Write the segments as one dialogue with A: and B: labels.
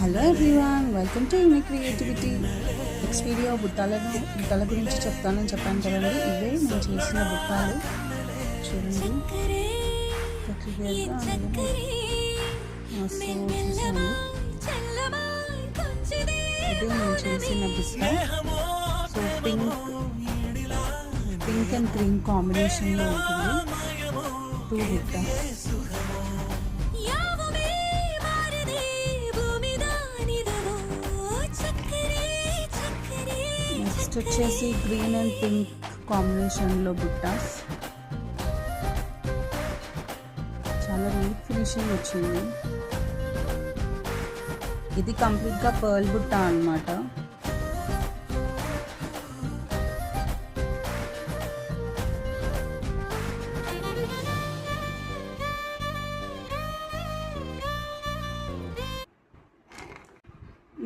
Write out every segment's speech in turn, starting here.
A: Hello everyone, welcome to unique creativity. Next video బుట్టాల గురించి చెప్తానని చెప్పాను కదండి. ఇవే నేను చేసిన బుట్టాలు చూడండి. ఇదే నేను చేసిన బుట్ట. సో పింక్ అండ్ క్రీమ్ కాంబినేషన్లో ఉంటుంది. 2 బుట్టాస్. నెక్స్ట్ వచ్చేసి గ్రీన్ అండ్ పింక్ కాంబినేషన్లో బుట్టాస్. చాలా నీట్ ఫినిషింగ్ వచ్చింది. ఇది కంప్లీట్గా పర్ల్ బుట్ట అన్నమాట.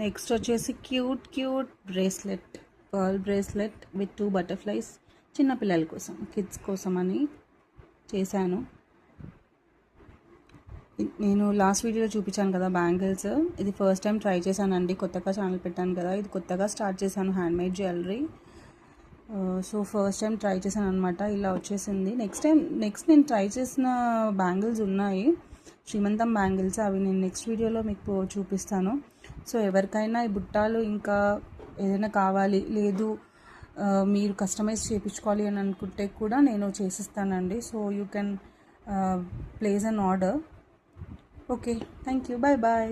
A: నెక్స్ట్ వచ్చేసి cute bracelet, pearl bracelet with 2 butterflies. చిన్నపిల్లల కోసం, కిడ్స్ కోసం అని చేశాను. నేను లాస్ట్ వీడియోలో చూపించాను కదా బ్యాంగిల్స్. ఇది ఫస్ట్ టైం ట్రై చేశానండి. కొత్తగా ఛానల్ పెట్టాను కదా, ఇది కొత్తగా స్టార్ట్ చేశాను handmade jewellery. So first time try చేశాను అనమాట. ఇలా వచ్చేసింది. నెక్స్ట్ నేను ట్రై చేసిన బ్యాంగిల్స్ ఉన్నాయి, శ్రీమంతం బ్యాంగిల్స్. అవి నేను నెక్స్ట్ వీడియోలో మీకు చూపిస్తాను. సో ఎవరికైనా ఈ బుట్టాలు ఇంకా ఏదైనా కావాలి, లేదు మీరు కస్టమైజ్ చేయించుకోవాలి అని అనుకుంటే కూడా నేను చేసిస్తానండి. So you can place an order. Okay, thank you, bye.